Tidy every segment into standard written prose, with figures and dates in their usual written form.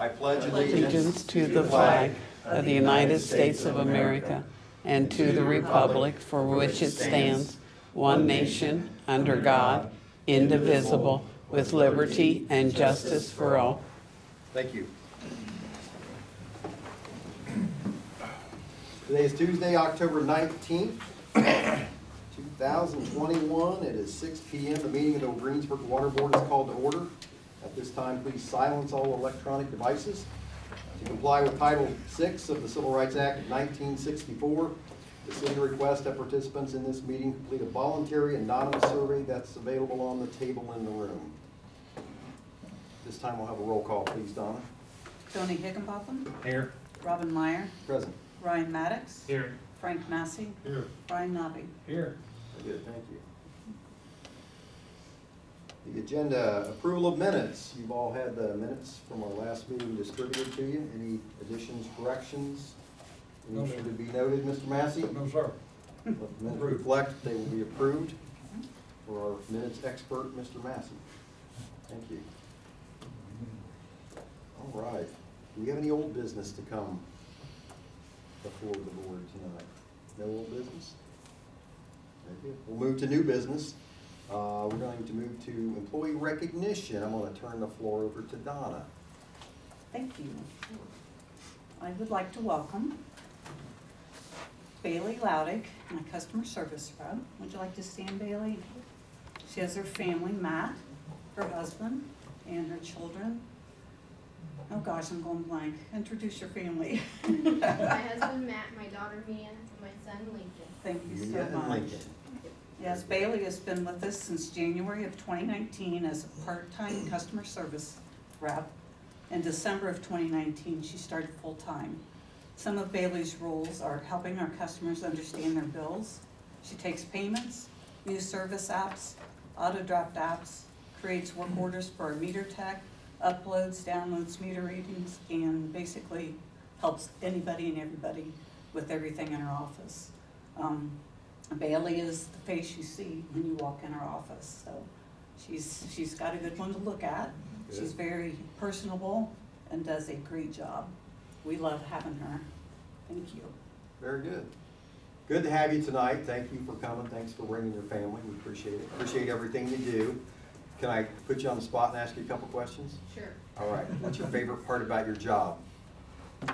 I pledge allegiance to the flag of the United States of America and to the republic for which it stands, one nation, under God, indivisible, with liberty and justice for all. Thank you. Today is Tuesday, October 19th, 2021. It is 6 p.m. The meeting of the Greensburg Water Board is called to order. At this time, please silence all electronic devices. To comply with Title VI of the Civil Rights Act of 1964, the city requests that participants in this meeting complete a voluntary anonymous survey that's available on the table in the room. This time we'll have a roll call, please, Donna. Tony Higginbotham. Here. Robin Meyer. Present. Ryan Maddox. Here. Frank Massey. Here. Brian Nobby. Here. Very good, thank you. The agenda, approval of minutes. You've all had the minutes from our last meeting distributed to you. Any additions, corrections? No, Any sir. should be noted, Mr. Massey? No, sir. Let the minutes reflect they will be approved for our minutes expert, Mr. Massey. Thank you. All right. Do we have any old business to come before the board tonight? No old business? Very good. We'll move to new business. We're going to move to employee recognition. I'm going to turn the floor over to Donna. Thank you. I would like to welcome Bailey Loudick, my customer service rep. Would you like to stand, Bailey? She has her family, Matt, her husband, and her children. Oh gosh, I'm going blank. Introduce your family. My husband Matt, my daughter Mia, and my son Lincoln. Thank you Mia so and much. Lincoln. Yes, Bailey has been with us since January of 2019 as a part-time customer service rep. In December of 2019, she started full-time. Some of Bailey's roles are helping our customers understand their bills. She takes payments, new service apps, auto-draft apps, creates work orders for our meter tech, uploads, downloads meter readings, and basically helps anybody and everybody with everything in her office. Bailey is the face you see when you walk in her office, so she's got a good one to look at. Good. She's very personable and does a great job. We love having her. Thank you. Very good. Good to have you tonight. Thank you for coming. Thanks for bringing your family. We appreciate it. Appreciate everything you do. Can I put you on the spot and ask you a couple questions? Sure. All right. What's your favorite part about your job?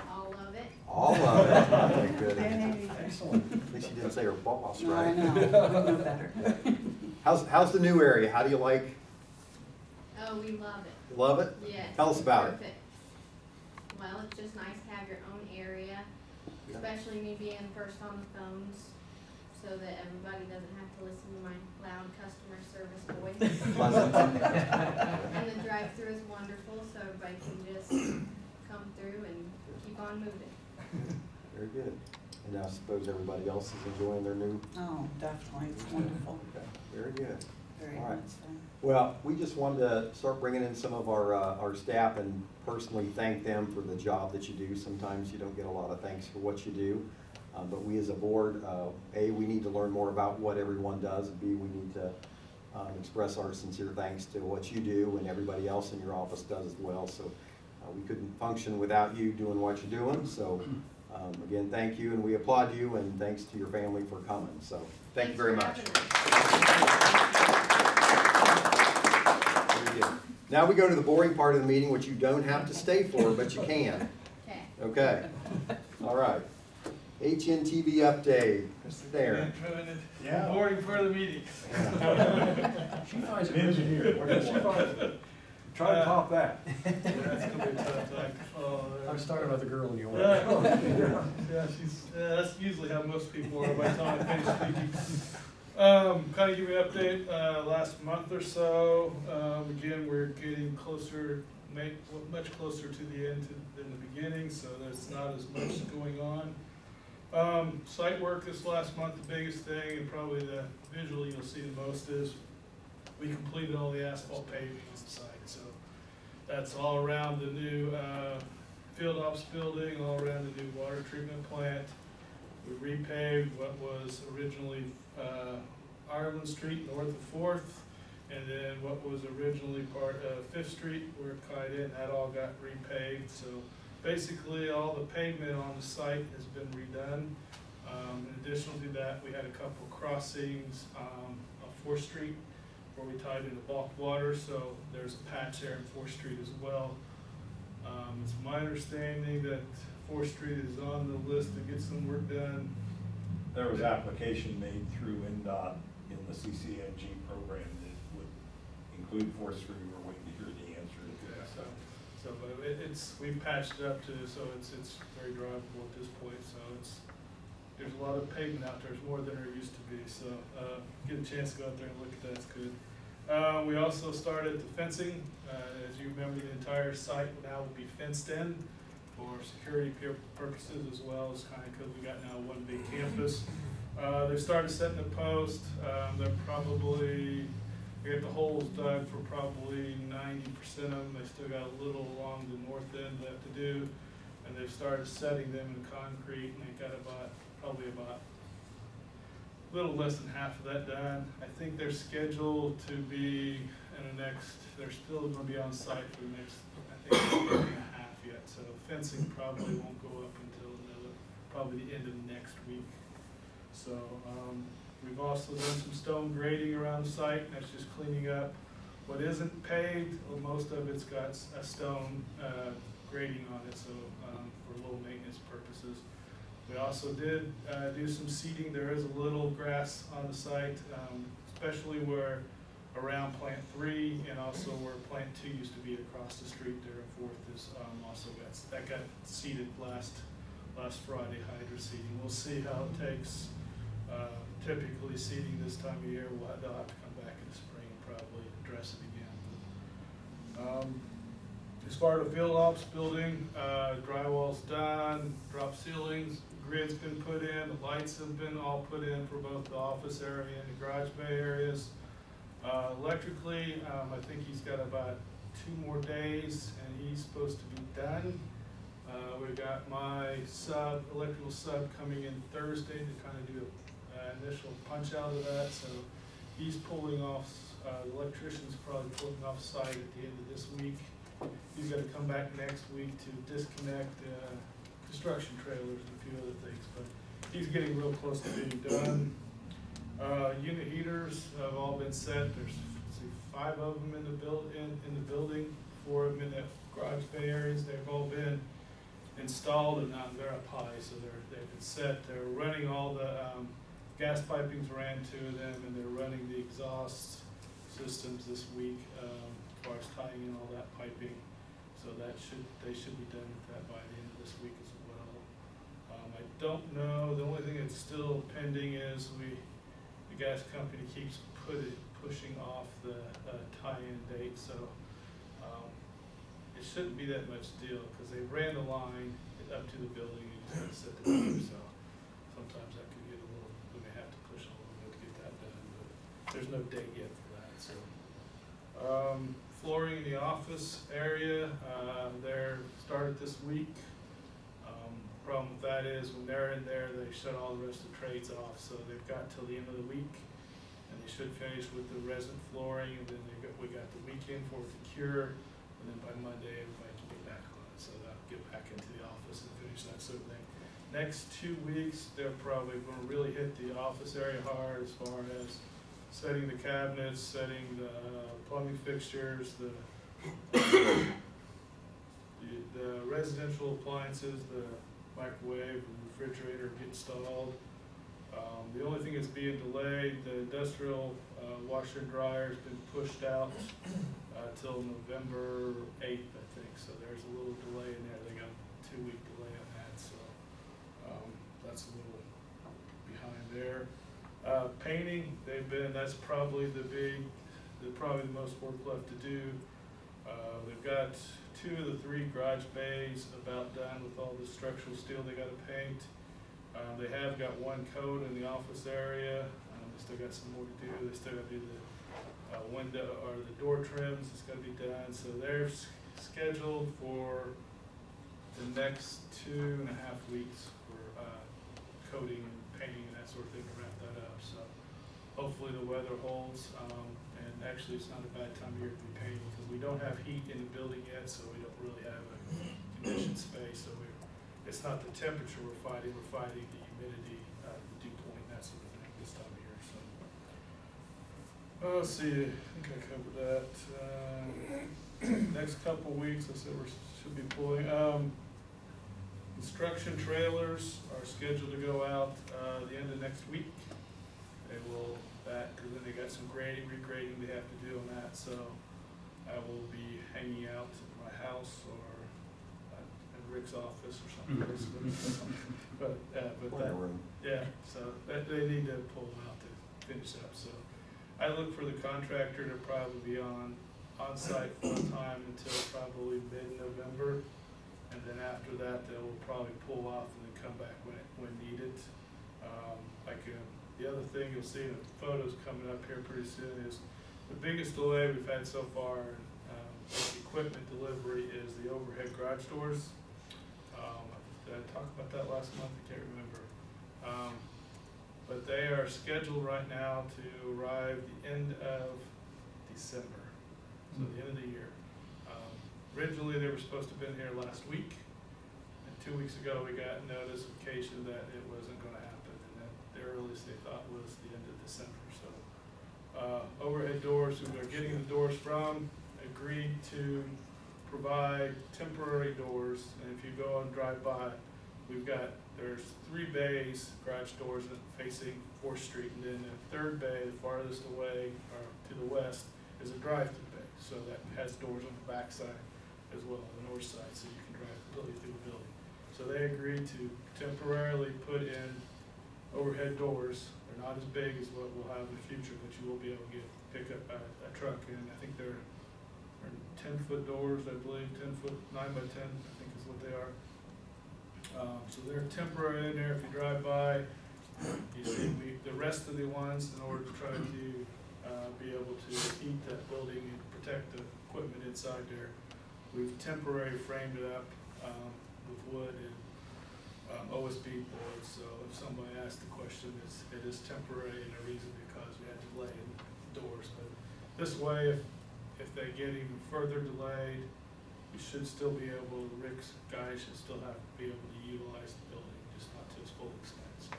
All of it. All of it. Okay, good. Yay. Excellent. At least you didn't say her boss, No, I right? know. We know better. How's the new area? How do you like? Oh, we love it. You love it? Yes. Tell us about it. Perfect. Well, it's just nice to have your own area, Yeah. especially me being first on the phones, so that everybody doesn't have to listen to my loud customer service voice. Pleasant. And the drive-through is wonderful, so everybody can just come through and keep on moving. Very good. And I suppose everybody else is enjoying their new. Oh, definitely. It's wonderful. Okay. Very good. Very All right. much so. Well, we just wanted to start bringing in some of our staff and personally thank them for the job that you do. Sometimes you don't get a lot of thanks for what you do, but we as a board, A, we need to learn more about what everyone does, and B, we need to express our sincere thanks to what you do and everybody else in your office does as well. So we couldn't function without you doing what you're doing. So again, thank you, and we applaud you, and thanks to your family for coming. So thank you very much. Very good. Now we go to the boring part of the meeting, which you don't have to stay for, but you can. Okay. Okay. All right. HNTB update. Mr. Darren. Yeah. Boring part of the meeting. She finds an engineer. She finds it. Try to top that. Yeah, that's gonna be a tough time. I'm starting with the girl in the orange. Yeah, that's usually how most people are by the time I finish speaking. Kind of give you an update, last month or so, again, we're getting closer, much closer to the end than the beginning, so there's not as much going on. Site work this last month, the biggest thing, and probably the visually you'll see the most is we completed all the asphalt paving at the site. So that's all around the new field ops building, all around the new water treatment plant. We repaved what was originally Ireland Street north of 4th, And then what was originally part of Fifth Street, where it tied in, that all got repaved. So basically, all the pavement on the site has been redone. In addition to that, we had a couple crossings on Fourth Street where we tied into bulk water, so there's a patch there in Fourth Street as well. It's my understanding that Fourth Street is on the list to get some work done. There was application made through NDOT in the CCNG program that would include Fourth Street. We're waiting to hear the answer to that. But we patched it up to, so it's very drivable at this point, so there's a lot of pavement out there, there's more than there used to be, so, get a chance to go out there and look at that, it's good. We also started the fencing, as you remember, the entire site now will be fenced in for security purposes, as well as kind of, because we got now one big campus. They started setting the post, they're probably, we got the holes dug for probably 90% of them. They still got a little along the north end left to do. And they've started setting them in concrete, and they got probably about a little less than half of that done. I think they're scheduled to be they're still gonna be on site for the next, I think, a year and a half yet. So fencing probably won't go up until probably the end of next week. So, we've also done some stone grading around the site, and that's just cleaning up what isn't paved. Well, most of it's got a stone grading on it, so for low maintenance purposes. We also did do some seeding. There is a little grass on the site, especially where around Plant 3 and also where Plant 2 used to be across the street there, and Fourth is also got seeded last Friday, hydro seeding. We'll see how it takes. Typically seeding this time of year, they'll have to come back in the spring and probably address it again. As far as the field ops building, drywall's done, drop ceilings, grid's been put in, the lights have been all put in for both the office area and the garage bay areas. Electrically, I think he's got about 2 more days and he's supposed to be done. We've got my electrical sub coming in Thursday to kind of do an initial punch out of that. So he's pulling off, the electrician's probably pulling off site at the end of this week. He's got to come back next week to disconnect construction trailers and a few other things, but he's getting real close to being done. Unit heaters have all been set. There's 5 of them in the building, 4 of them in the garage bay areas. They've all been installed and now they're up high, so they've been set. They're running all the gas pipings ran to them, and they're running the exhaust systems this week as far as tying in all that piping. So they should be done with that by the end of this week as well. I don't know. The only thing that's still pending is the gas company keeps pushing off the tie-in date. So it shouldn't be that much deal because they ran the line up to the building and just had to set the meter. So sometimes that could get we may have to push a little bit to get that done, but there's no date yet for that. So flooring in the office area, they're started this week. Problem with that is when they're in there, they shut all the rest of the trades off. So they've got till the end of the week, and they should finish with the resin flooring, and then we got the weekend for it to cure. And then by Monday, everybody can get back on it, so they'll get back into the office and finish that sort of thing. Next 2 weeks, they're probably going to really hit the office area hard as far as setting the cabinets, setting the plumbing fixtures, the residential appliances, the microwave and refrigerator get installed. The only thing that's being delayed, the industrial washer and dryer has been pushed out till November 8th, I think. So there's a little delay in there. They got a 2-week delay on that. So that's a little behind there. Painting, that's probably probably the most work left to do. They've got 2 of the 3 garage bays about done with all the structural steel they got to paint. They have got 1 coat in the office area. They still got some more to do. They still got to do the window or the door trims. It's got to be done. So they're scheduled for the next 2.5 weeks for coating and painting and that sort of thing to wrap that up. So hopefully the weather holds, and actually it's not a bad time of year to be painting, because we don't have heat in the building yet, so we don't really have a conditioned space, so it's not the temperature we're fighting the humidity, the dew point, that sort of thing this time of year, so. Let's see, I think I covered that. Next couple weeks, I said should be pulling, construction trailers are scheduled to go out, the end of next week. They will, because then they got some regrading they have to do on that, so I will be hanging out at my house or in Rick's office or something. But that, yeah, so they need to pull them out to finish up, so. I look for the contractor to probably be on-site full-time until probably mid-November, and then after that, they will probably pull off and then come back when needed. The other thing you'll see in the photos coming up here pretty soon is the biggest delay we've had so far in equipment delivery is the overhead garage doors. Did I talk about that last month? I can't remember. But they are scheduled right now to arrive the end of December, so the end of the year. Originally, they were supposed to have been here last week, and 2 weeks ago, we got notification that it wasn't gonna happen, and that the earliest they thought was the end of December, so. Overhead doors, who they're getting the doors from, agreed to provide temporary doors, and if you go and drive by, there's 3 bays, garage doors facing 4th Street, and then the 3rd bay, the farthest away, or to the west, is a drive-through bay. So that has doors on the back side as well, on the north side, so you can drive completely through the building. So they agreed to temporarily put in overhead doors. They're not as big as what we'll have in the future, but you will be able to pick up a truck in. I think they're 10-foot doors, I believe, 10-foot, 9x10, I think is what they are. So they're temporary in there. If you drive by, you see the rest of the ones, in order to try to be able to heat that building and protect the equipment inside there, we've temporarily framed it up with wood and OSB boards. So if somebody asks the question, it is temporary and a reason because we had to delay in doors. But this way, if they get even further delayed, we should still be able, Rick's guys should still be able to utilize the building, just not to its full extent. So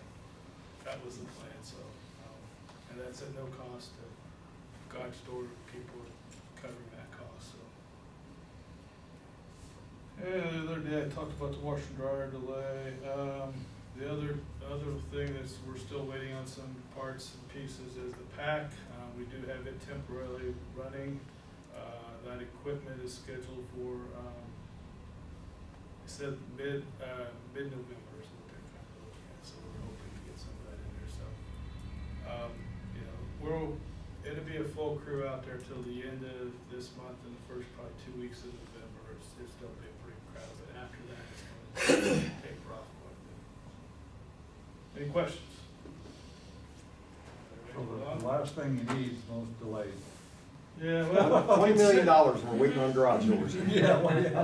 that was the plan, so, and that's at no cost to garage door people covering that cost, so. And the other day I talked about the washer and dryer delay. The other thing that's, we're still waiting on some parts and pieces is the pack. We do have it temporarily running. That equipment is scheduled for, it said mid-November is what they're kind of looking at, so we're hoping to get some of that in there, so. It'll be a full crew out there till the end of this month and the first probably 2 weeks of November. It's still be a pretty crowd, but after that, it's going to taper off quite a bit. Any questions? So the last thing you need is those delays. Yeah, well. $20 million we're waiting on garage doors. Yeah, waiting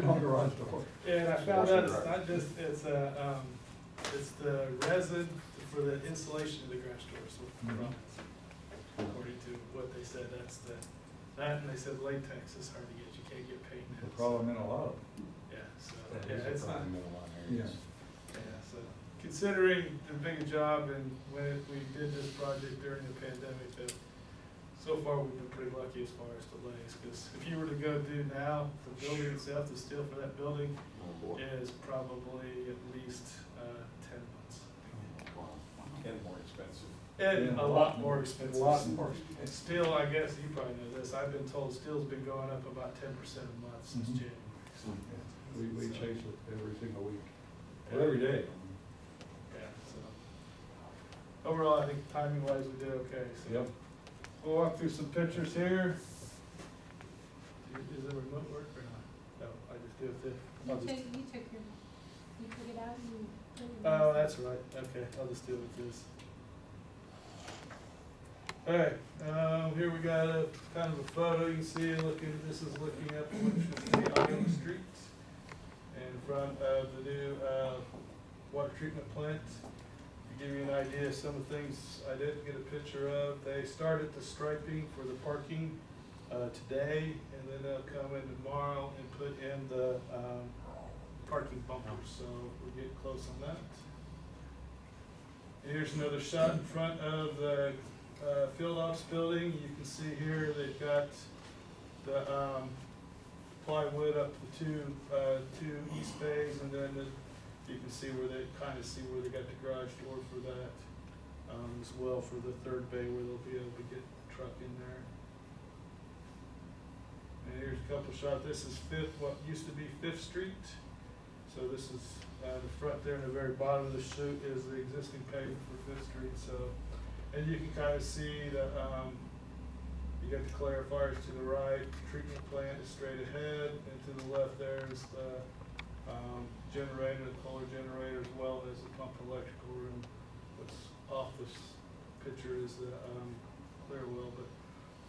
on garage door. Yeah, and I found out it's not just, it's the resin for the insulation of the garage doors. According to what they said, and they said latex is hard to get, you can't get paint. The problem in a lot of them. Yeah, so, yeah, it's not. Yeah. Yeah, so considering the big job and when we did this project during the pandemic, that so far we've been pretty lucky as far as delays, because if you were to go do now, the building itself, the steel for that building is probably at least 10 months. And more expensive. And Yeah, a lot more expensive. A lot more expensive. And steel, I guess you probably know this, I've been told steel's been going up about 10% a month since Mhm. January. So, We chase it every single week, or every day. yeah, so. Overall, I think timing wise, we did okay, so. Yep. We'll walk through some pictures here. Is it remote work or not? No, I just do it this. You took it out and you put it. Oh, that's right, okay, I'll just do it with this. Alright, here we got a kind of a photo, you can see, this is looking up what should be Iowa Street in front of the new water treatment plant. To give you an idea, some of the things I didn't get a picture of, they started the striping for the parking today, and then they'll come in tomorrow and put in the parking bumpers, so we're getting close on that. And here's another shot in front of the field ops building. You can see here they've got the plywood up the two east bays, and then you can see where they kind of see where they got the garage door for that as well for the third bay where they'll be able to get the truck in there. And here's a couple shots. This is what used to be 5th Street. So this is the front there, and the very bottom of the chute is the existing pavement for 5th Street. So, and you can kind of see the you got the clarifiers to the right, treatment plant is straight ahead, and to the left there is the generator, the Kohler generator, as well as the pump electrical room. What's off this picture is the clear well, but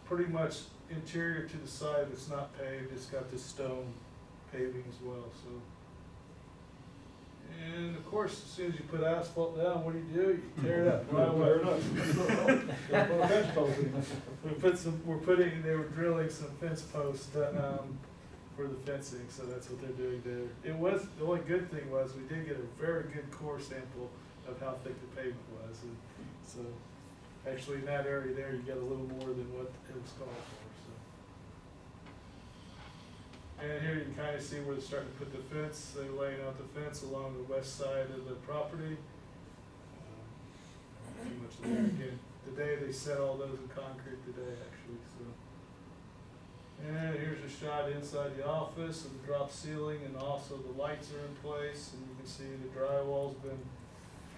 pretty much interior to the side, it's not paved, it's got this stone paving as well. So, and of course, as soon as you put asphalt down, what do? You tear it up right away. They were drilling some fence posts for the fencing, so that's what they're doing there. The only good thing was we did get a very good core sample of how thick the pavement was, and so actually in that area there, you get a little more than what it was called for. So. And here you can kind of see where they're starting to put the fence. They're laying out the fence along the west side of the property. Too much there again. Today they set all those in concrete today, actually. So. And here's a shot inside the office of the drop ceiling, and also the lights are in place, and you can see the drywall's been,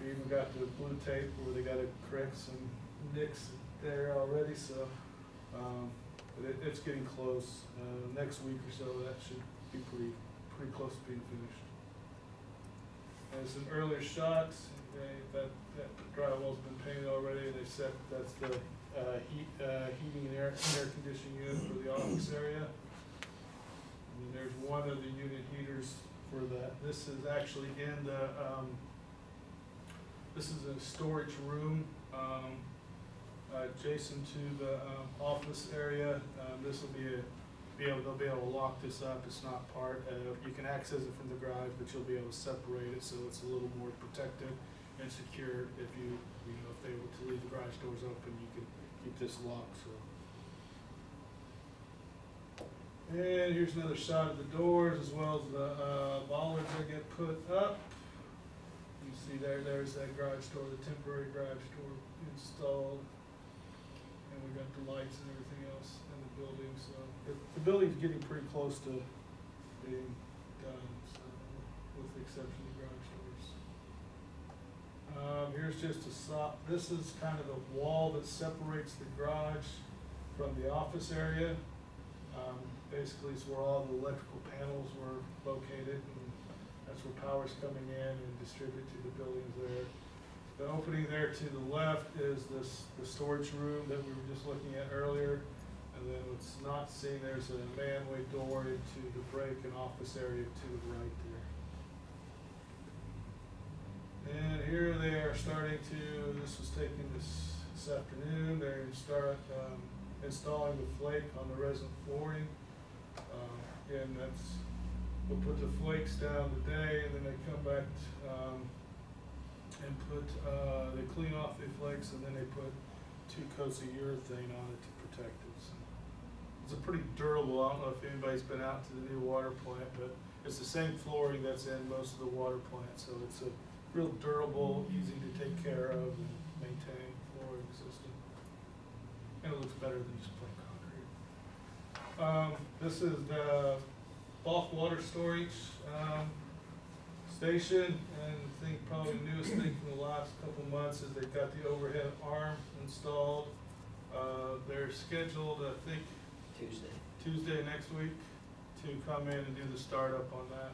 we even got the blue tape where they got to correct some nicks there already, so but it's getting close. Next week or so that should be pretty close to being finished. And some earlier shots, that drywall's been painted already. They set, that's the heating and air conditioning unit for the office area. And then there's one of the unit heaters for that. This is actually in the, this is a storage room adjacent to the office area. This will they'll be able to lock this up. It's not part, you can access it from the garage, but you'll be able to separate it so it's a little more protected and secure. If if they were to leave the garage doors open, you can keep this locked. So. And here's another shot of the doors as well as the bollards that get put up. You see there's that garage door, the temporary garage door installed. And we got the lights and everything else in the building. So the building's getting pretty close to being done, so, with the exception of the garage doors. Here's just this is kind of the wall that separates the garage from the office area. Basically, it's where all the electrical panels were located, and that's where power's coming in and distributed to the buildings there. The opening there to the left is the storage room that we were just looking at earlier, and then what's not seen, there's a manway door into the break and office area to the right there. And here they are starting to, this was taken this afternoon, they're going to start installing the flake on the resin flooring. Again, we'll put the flakes down today, and then they come back and they clean off the flakes, and then they put 2 coats of urethane on it to protect it. So it's a pretty durable, I don't know if anybody's been out to the new water plant, but it's the same flooring that's in most of the water plants, so it's a real durable, easy to take care of and maintain flooring system. And it looks better than just plain concrete. This is the bulk water storage station, and I think probably the newest thing from the last couple months is they've got the overhead arm installed. They're scheduled, I think, Tuesday next week to come in and do the startup on that.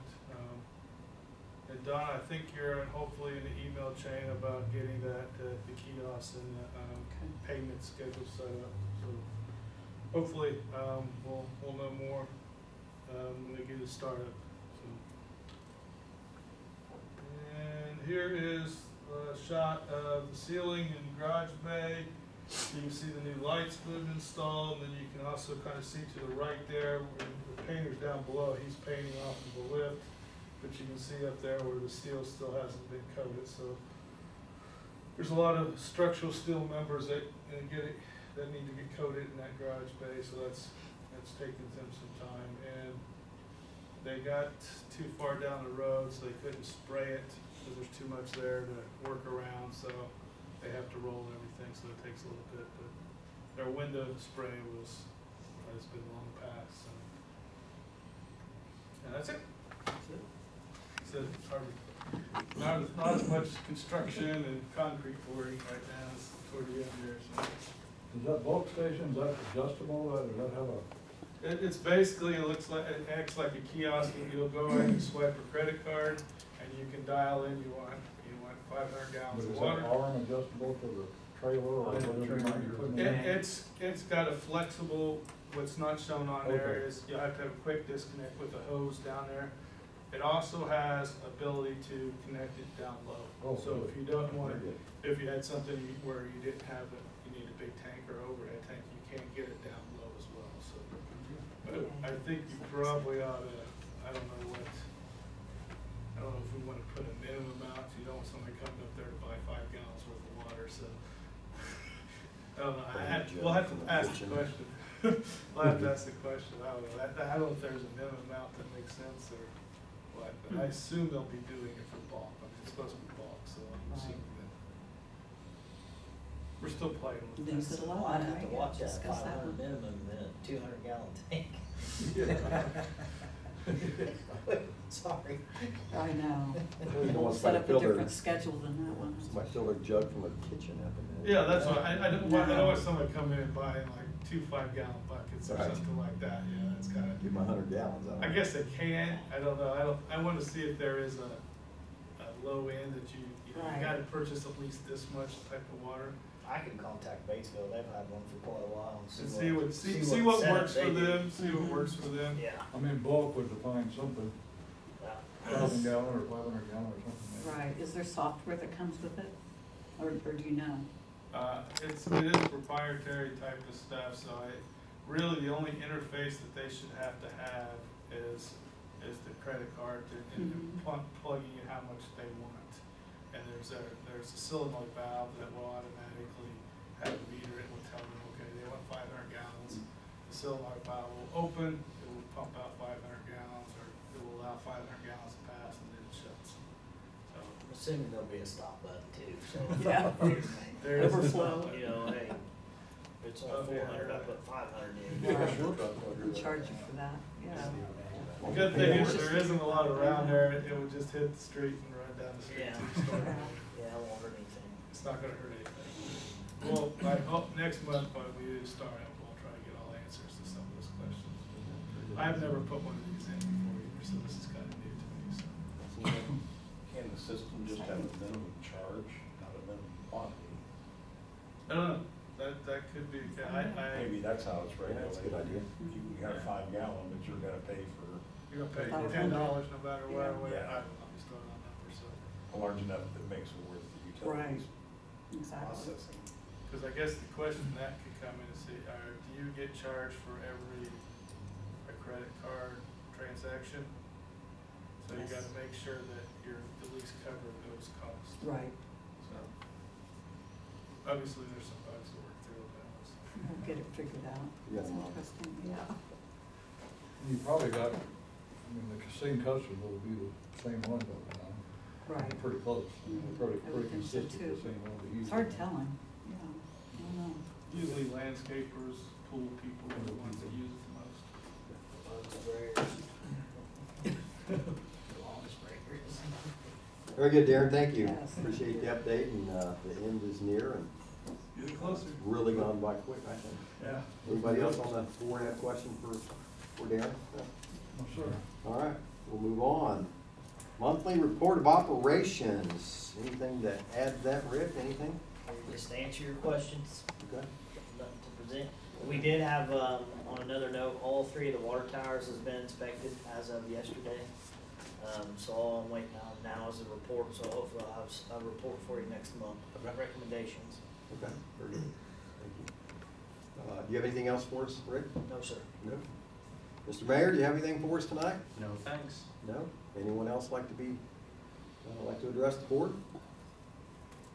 And Don, I think you're hopefully in the email chain about getting that the kiosks and the payment schedule set up. So hopefully we'll know more when they get it started. So. And here is shot of the ceiling in the garage bay. You can see the new lights been installed, and then you can also kind of see to the right there, where the painter's down below, he's painting off of the lift. But you can see up there where the steel still hasn't been coated, so there's a lot of structural steel members that need to get coated in that garage bay, so that's taken them some time. And they got too far down the road, so they couldn't spray it, because there's too much there to work around, so they have to roll everything, so it takes a little bit. But their window spray has been long past, so. And that's it. So it's hard, not as much construction and concrete pouring right now as toward the end there, so. Is that bulk station, is that adjustable, or does that have a? It's basically, it acts like a kiosk, and you'll go in and swipe a credit card, and you can dial in, you want 500 gallons of Is water. that arm adjustable to the trailer or whatever you might be putting in? It's got a flexible, what's not shown on there Okay. is you'll have to have a quick disconnect with the hose down there. It also has ability to connect it down low. Oh, So good. if you don't want Very it, good. if you had something where you didn't have it, you need a big tank or overhead tank, you can't get it down low as well, so. But I think you probably ought to, I don't know if we want to put a minimum amount, you don't want somebody coming up there to buy 5 gallons worth of water, so. I don't know, we'll have to ask the question. We'll have to ask the question, I don't know, I don't know if there's a minimum amount that makes sense or what, but I assume they'll be doing it for bulk, I mean, it's supposed to be bulk, so I'm assuming that. We're still playing with Leaves this. it Well, alone. I'd have to watch that Discuss that 500 one. minimum than a 200-gallon tank. Sorry. I know. You don't want Set somebody up to a fill their, different schedule than that one. somebody fill their jug from a kitchen up in there. Yeah, that's what, I don't want somebody coming in and buying like 2 5-gallon buckets or Right. something like that, yeah, that's kinda. Give them 100 gallons. I guess they can, I don't know, I wanna see if there is a low end that you Right. gotta purchase at least this much type of water. I can contact Batesville, they've had one for quite a while. And see what setup works they for do. them, see what works for them. Yeah. I mean, bulk would define something, Yeah. 1,000 gallon or 500 gallon or something. maybe. Right, is there software that comes with it? Or do you know? It is proprietary type of stuff, so really the only interface that they should have to have is the credit card and Mhm. plugging in how much they want. And there's a solenoid valve that will automatically have a meter, it will tell them, okay, they want 500 gallons. The solenoid valve will open, it will pump out 500 gallons, or it will allow 500 gallons to pass, and then it shuts. So I'm assuming there'll be a stop button too, so. Yeah. there is a Overflow. stop button. You know, hey, if it's on 400, I put 500 in. Right. We charge you for that, yeah. The good thing is there isn't a lot around there, it would just hit the street and run down the street Yeah. to the store. Yeah, I won't hurt anything. It's not gonna hurt anything. Well, I hope next month, when we start, we'll try to get all answers to some of those questions. I've never put one of these in before either, so this is kinda new to me, so. Can the system just have a minimum charge, not a minimum quantity? I don't know, that could be, Maybe that's how it's regulated. that's a good idea. You got a 5-gallon, but you're gonna pay for you're gonna pay $500. $10 no matter what, Yeah. I don't know, I'm just throwing out numbers, so. large enough that makes it worth the Right, utilities exactly. processing. Cause I guess the question that could come in is, do you get charged for every credit card transaction? So you Yes. gotta make sure that you're at least covering those costs. Right. So, obviously, there's some bugs to work through, but We'll get it figured out. Yeah. It's interesting, yeah. You probably got, I mean, the same customer will be the same one, but, Right. pretty close. Pretty I would think so, consistent, too. the same one to use. It's hard telling, yeah, I don't know. usually landscapers, pool people are the ones that use it the most. Bug sprayers. Lawn sprayers. Very good, Darren, thank you. Yes. Appreciate the update, and the end is near, and Getting closer. really gone by quick, I think. Yeah. Anybody else on the board have a question for Darren? No? Oh, sure. All right, we'll move on. Monthly report of operations. Anything to add to that, Rick? Anything? Just to answer your questions, Okay. nothing to present. We did have, on another note, all 3 of the water towers has been inspected as of yesterday. So all I'm waiting on now is a report, so hopefully I'll have a report for you next month, Okay. recommendations. Okay, very good. Thank you. Do you have anything else for us, Rick? No, sir. No. Mr. Mayor, do you have anything for us tonight? No, thanks. No? Anyone else like to address the board?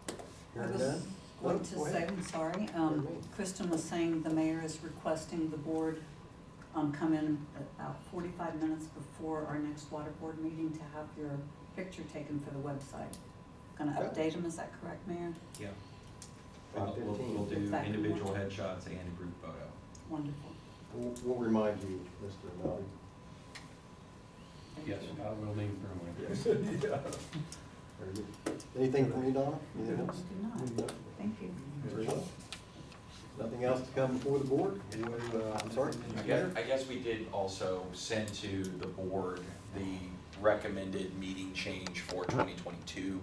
I Hearing was none? going No, to go say, ahead. I'm sorry, Pardon me. Kristen was saying the mayor is requesting the board come in about 45 minutes before our next water board meeting to have your picture taken for the website. Gonna Okay. update them, is that correct, Mayor? Yeah. 5:15. We'll do Exactly. individual headshots and a group photo. Wonderful. We'll remind you, Mr. Melly. Thank Yes, you. I will leave the room with you. Yes. Very good. Anything from you, Donna? Anything else? Do not. Thank you. Very well. Nothing else to come before the board? I'm sorry? I guess we did also send to the board the recommended meeting change for 2022.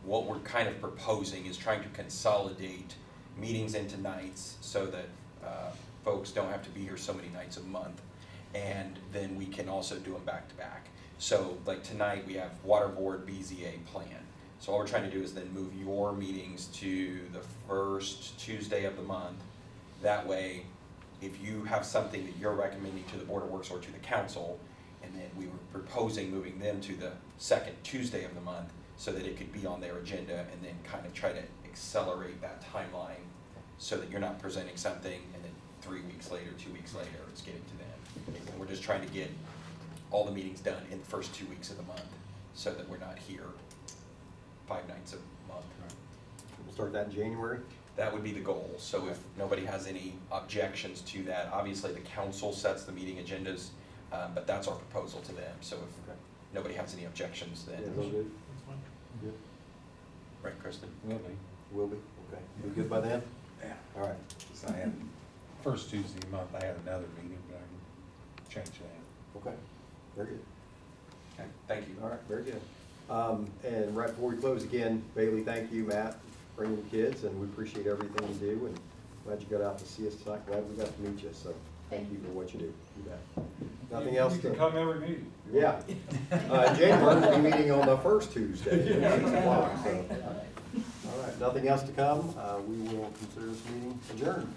What we're kind of proposing is trying to consolidate meetings into nights so that folks don't have to be here so many nights a month. And then we can also do them back to back. So like tonight, we have Water Board BZA plan. So all we're trying to do is then move your meetings to the first Tuesday of the month. That way, if you have something that you're recommending to the Board of Works or to the council, and then we were proposing moving them to the second Tuesday of the month so that it could be on their agenda, and then kind of try to accelerate that timeline so that you're not presenting something and then 3 weeks later, 2 weeks later, it's getting to them. And we're just trying to get all the meetings done in the first 2 weeks of the month so that we're not here 5 nights a month. We'll start that in January. That would be the goal. So if nobody has any objections to that, obviously the council sets the meeting agendas, but that's our proposal to them. So if Okay. nobody has any objections, Yeah, then, real good. Good. right, Kristen? Will be. Will be, okay. Be good by then? Yeah. All right. So I had, first Tuesday of the month, I had another meeting, but I can change that. Okay, very good. Okay, thank you. All right, very good. And right before we close again, Bailey, thank you, Matt, for bringing the kids, and we appreciate everything you do, and glad you got out to see us tonight. Glad we got to meet you, so thank you for what you do. You bet. Nothing else You to? can come every meeting. Yeah. January, we'll be meeting on the first Tuesday, at 6 o'clock, so. All right, nothing else to come. We will consider this meeting adjourned.